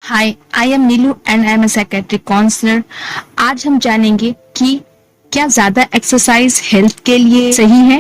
Hi, I am Neelu and I am a psychiatric counsellor. आज हम जानेंगे कि क्या ज्यादा एक्सरसाइज हेल्थ के लिए सही है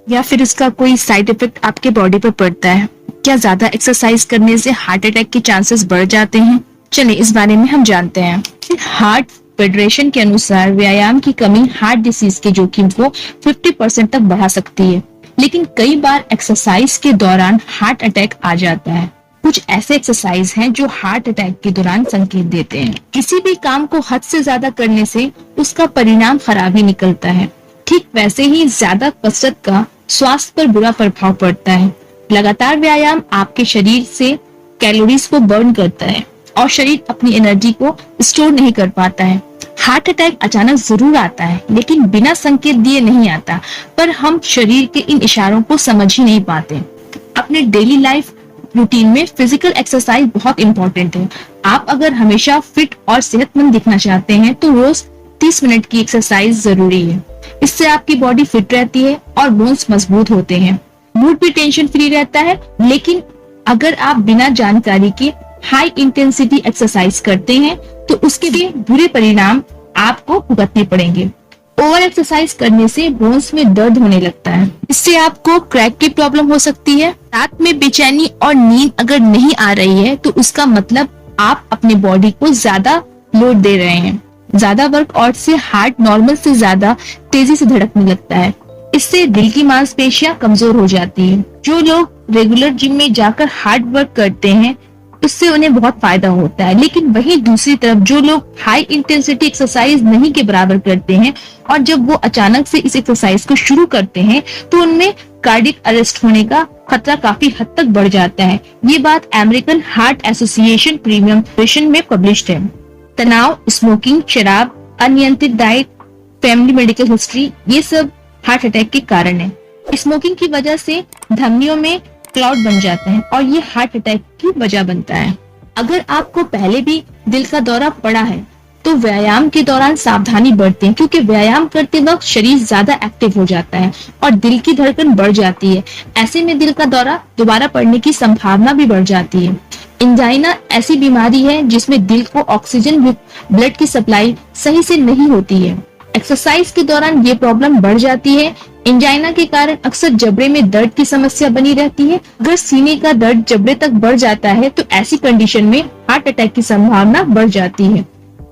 या फिर इसका कोई साइड इफेक्ट आपके बॉडी पर पड़ता है। क्या ज्यादा एक्सरसाइज करने से हार्ट अटैक के चांसेस बढ़ जाते हैं? चलिए इस बारे में हम जानते हैं। हार्ट फेडरेशन के अनुसार व्यायाम की कमी हार्ट डिसीज के जोखिम को 50% तक बढ़ा सकती है, लेकिन कई बार एक्सरसाइज के दौरान हार्ट अटैक आ जाता है। कुछ ऐसे एक्सरसाइज हैं जो हार्ट अटैक के दौरान संकेत देते हैं। किसी भी काम को हद से ज्यादा करने से उसका परिणाम खराब ही निकलता है। ठीक वैसे ही ज्यादा कसरत का स्वास्थ्य पर बुरा प्रभाव पड़ता है। लगातार व्यायाम आपके शरीर से कैलोरीज को बर्न करता है और शरीर अपनी एनर्जी को स्टोर नहीं कर पाता है। हार्ट अटैक अचानक जरूर आता है, लेकिन बिना संकेत दिए नहीं आता, पर हम शरीर के इन इशारों को समझ ही नहीं पाते। अपने डेली लाइफ रूटीन में फिजिकल एक्सरसाइज बहुत इंपॉर्टेंट है। आप अगर हमेशा फिट और सेहतमंद दिखना चाहते हैं तो रोज 30 मिनट की एक्सरसाइज जरूरी है। इससे आपकी बॉडी फिट रहती है और बोन्स मजबूत होते हैं। मूड भी टेंशन फ्री रहता है। लेकिन अगर आप बिना जानकारी के हाई इंटेंसिटी एक्सरसाइज करते हैं तो उसके भी बुरे परिणाम आपको भुगतने पड़ेंगे। ओवर एक्सरसाइज करने से बोन्स में दर्द होने लगता है। इससे आपको क्रैक की प्रॉब्लम हो सकती है। रात में बेचैनी और नींद अगर नहीं आ रही है तो उसका मतलब आप अपने बॉडी को ज्यादा लोड दे रहे हैं। ज्यादा वर्कआउट से हार्ट नॉर्मल से ज्यादा तेजी से धड़कने लगता है। इससे दिल की मांसपेशियां कमजोर हो जाती है। जो लोग रेगुलर जिम में जाकर हार्ड वर्क करते हैं उससे उन्हें बहुत फायदा होता है, लेकिन वहीं दूसरी तरफ जो लोग हाई इंटेंसिटी एक्सरसाइज नहीं के बराबर करते हैं और जब वो अचानक से इस एक्सरसाइज को शुरू करते हैं तो उनमें कार्डियक अरेस्ट होने का खतरा काफी हद तक बढ़ जाता है। ये बात American heart association premium version में पब्लिश्ड है। तनाव, स्मोकिंग, शराब, अनियंत्रित डाइट, फैमिली मेडिकल हिस्ट्री, ये सब हार्ट अटैक के कारण है। स्मोकिंग की वजह से धमनियों में क्लॉट बन जाते हैं और ये हार्ट अटैक की वजह बनता है। अगर आपको पहले भी दिल का दौरा पड़ा है तो व्यायाम के दौरान सावधानी बरतें, क्योंकि व्यायाम करते वक्त शरीर ज्यादा एक्टिव हो जाता है और दिल की धड़कन बढ़ जाती है। ऐसे में दिल का दौरा दोबारा पड़ने की संभावना भी बढ़ जाती है। एंजाइना ऐसी बीमारी है जिसमें दिल को ऑक्सीजन युक्त ब्लड की सप्लाई सही से नहीं होती है। एक्सरसाइज के दौरान ये प्रॉब्लम बढ़ जाती है। एंजाइना के कारण अक्सर जबड़े में दर्द की समस्या बनी रहती है। अगर सीने का दर्द जबड़े तक बढ़ जाता है तो ऐसी कंडीशन में हार्ट अटैक की संभावना बढ़ जाती है।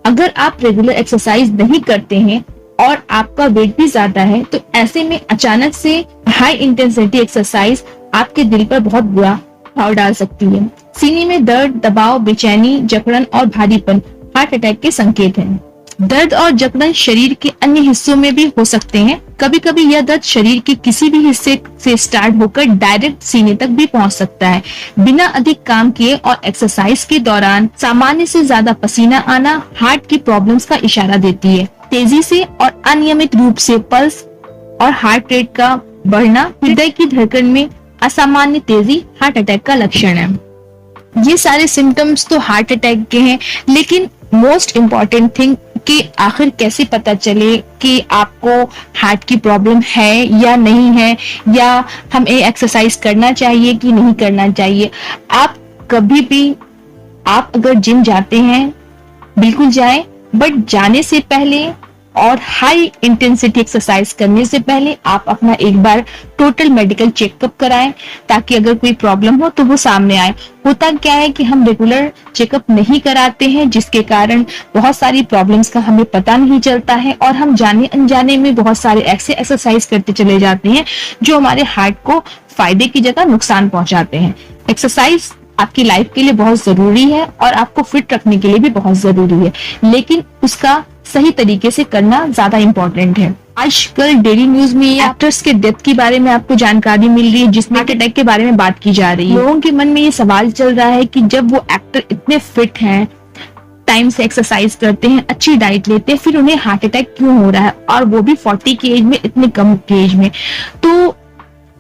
अगर आप रेगुलर एक्सरसाइज नहीं करते हैं और आपका वेट भी ज्यादा है तो ऐसे में अचानक से हाई इंटेंसिटी एक्सरसाइज आपके दिल पर बहुत बुरा प्रभाव डाल सकती है। सीने में दर्द, दबाव, बेचैनी, जकड़न और भारीपन हार्ट अटैक के संकेत हैं। दर्द और जकड़न शरीर के अन्य हिस्सों में भी हो सकते हैं। कभी कभी यह दर्द शरीर के किसी भी हिस्से से स्टार्ट होकर डायरेक्ट सीने तक भी पहुंच सकता है। बिना अधिक काम किए और एक्सरसाइज के दौरान सामान्य से ज्यादा पसीना आना हार्ट की प्रॉब्लम्स का इशारा देती है। तेजी से और अनियमित रूप से पल्स और हार्ट रेट का बढ़ना, हृदय की धड़कन में असामान्य तेजी हार्ट अटैक का लक्षण है। ये सारे सिम्टम्स तो हार्ट अटैक के हैं, लेकिन मोस्ट इम्पोर्टेंट थिंग कि आखिर कैसे पता चले कि आपको हार्ट की प्रॉब्लम है या नहीं है, या हमें एक्सरसाइज करना चाहिए कि नहीं करना चाहिए। आप कभी भी, आप अगर जिम जाते हैं बिल्कुल जाएं, बट जाने से पहले और हाई इंटेंसिटी एक्सरसाइज करने से पहले आप अपना एक बार टोटल मेडिकल चेकअप कराएं, ताकि अगर कोई प्रॉब्लम हो तो वो सामने आए। होता क्या है कि हम रेगुलर चेकअप नहीं कराते हैं, जिसके कारण बहुत सारी प्रॉब्लम्स का हमें पता नहीं चलता है और हम जाने अनजाने में बहुत सारे ऐसे एक्सरसाइज करते चले जाते हैं जो हमारे हार्ट को फायदे की जगह नुकसान पहुंचाते हैं। एक्सरसाइज आपकी लाइफ के लिए बहुत जरूरी है और आपको फिट रखने के लिए भी बहुत जरूरी है, लेकिन उसका सही तरीके से करना ज्यादा इम्पोर्टेंट है। आजकल डेली न्यूज में एक्टर्स के डेथ के बारे में आपको जानकारी मिल रही है, जिसमें हार्ट अटैक के बारे में बात की जा रही है। लोगों के मन में ये सवाल चल रहा है कि जब वो एक्टर इतने फिट हैं, टाइम से एक्सरसाइज करते हैं, अच्छी डाइट लेते हैं, फिर उन्हें हार्ट अटैक क्यों हो रहा है, और वो भी 40 की एज में, इतने कम की एज में। तो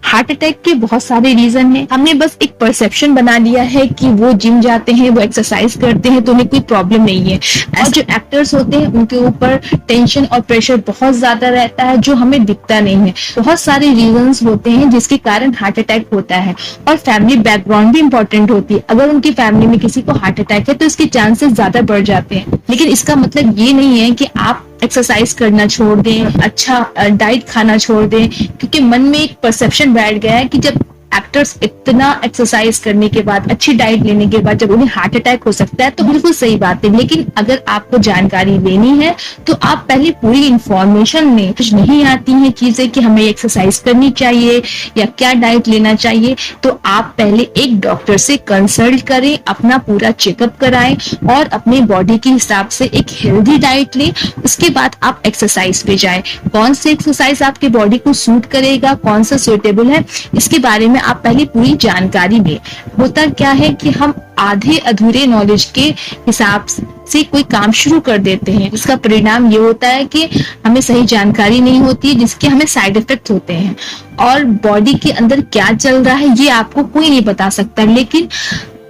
हार्ट अटैक के बहुत सारे रीजन हैं। हमने बस एक परसेप्शन बना लिया है कि वो जिम जाते हैं, वो एक्सरसाइज करते हैं तो उन्हें कोई प्रॉब्लम नहीं है। और जो एक्टर्स होते हैं उनके ऊपर टेंशन और प्रेशर बहुत ज्यादा रहता है जो हमें दिखता नहीं है। बहुत सारे रीजंस होते हैं जिसके कारण हार्ट अटैक होता है। और फैमिली बैकग्राउंड भी इंपॉर्टेंट होती है। अगर उनकी फैमिली में किसी को हार्ट अटैक है तो इसके चांसेस ज्यादा बढ़ जाते हैं। लेकिन इसका मतलब ये नहीं है कि आप एक्सरसाइज करना छोड़ दें, अच्छा डाइट खाना छोड़ दें, क्योंकि मन में एक परसेप्शन बैठ गया है कि जब एक्टर्स इतना एक्सरसाइज करने के बाद, अच्छी डाइट लेने के बाद जब उन्हें हार्ट अटैक हो सकता है, तो बिल्कुल सही बात है। लेकिन अगर आपको जानकारी लेनी है तो आप पहले पूरी इंफॉर्मेशन लें। कुछ नहीं आती हैं चीजें कि हमें एक्सरसाइज करनी चाहिए या क्या डाइट लेना चाहिए, तो आप पहले एक डॉक्टर से कंसल्ट करें, अपना पूरा चेकअप कराएं और अपने बॉडी के हिसाब से एक हेल्दी डाइट लें। उसके बाद आप एक्सरसाइज पे जाएं। कौन सी एक्सरसाइज आपके बॉडी को सूट करेगा, कौन सा सुटेबल है, इसके बारे में आप पहले पूरी जानकारी लें। होता क्या है कि हम आधे अधूरे नॉलेज के हिसाब से कोई काम शुरू कर देते हैं, जिसका परिणाम ये होता है कि हमें सही जानकारी नहीं होती है, जिसके हमें साइड इफेक्ट होते हैं। और बॉडी के अंदर क्या चल रहा है ये आपको कोई नहीं बता सकता। लेकिन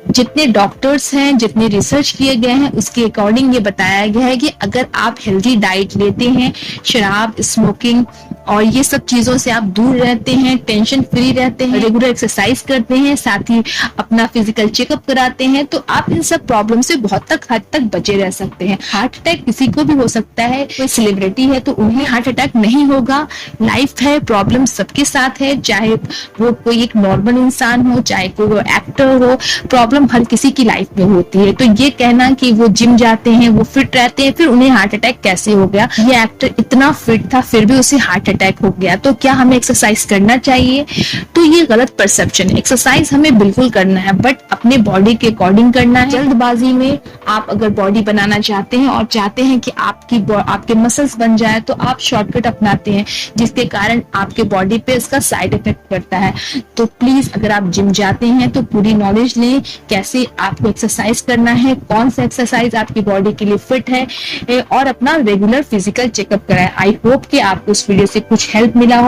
जितने डॉक्टर्स हैं, जितने रिसर्च किए गए हैं, उसके अकॉर्डिंग ये बताया गया है कि अगर आप हेल्दी डाइट लेते हैं, शराब, स्मोकिंग और ये सब चीजों से आप दूर रहते हैं, टेंशन फ्री रहते हैं, रेगुलर एक्सरसाइज करते हैं, साथ ही अपना फिजिकल चेकअप कराते हैं, तो आप इन सब प्रॉब्लम से बहुत हद तक बचे रह सकते हैं। हार्ट अटैक किसी को भी हो सकता है। कोई सेलिब्रिटी है तो उन्हें हार्ट अटैक नहीं होगा। लाइफ है, प्रॉब्लम सबके साथ है, चाहे वो कोई एक नॉर्मल इंसान हो, चाहे कोई वो एक्टर हो, प्रॉब्लम हर किसी की लाइफ में होती है। तो ये कहना कि वो जिम जाते हैं, वो फिट रहते हैं, फिर उन्हें हार्ट अटैक कैसे हो गया, ये एक्टर इतना फिट था फिर भी उसे हार्ट अटैक हो गया, तो क्या हमें एक्सरसाइज करना चाहिए? तो ये गलत परसेप्शन है। एक्सरसाइज हमें बिल्कुल करना है, बट अपने बॉडी के अकॉर्डिंग करना है। जल्दबाजी में आप अगर बॉडी बनाना चाहते हैं और चाहते हैं कि आपके मसल्स बन जाए, तो आप शॉर्टकट अपनाते हैं, जिसके कारण आपके बॉडी पे इसका साइड इफेक्ट पड़ता है। तो प्लीज अगर आप जिम जाते हैं तो पूरी नॉलेज लें, कैसे आपको एक्सरसाइज करना है, कौन सा एक्सरसाइज आपकी बॉडी के लिए फिट है, और अपना रेगुलर फिजिकल चेकअप कराएं। आई होप कि आपको इस वीडियो से कुछ हेल्प मिला हो।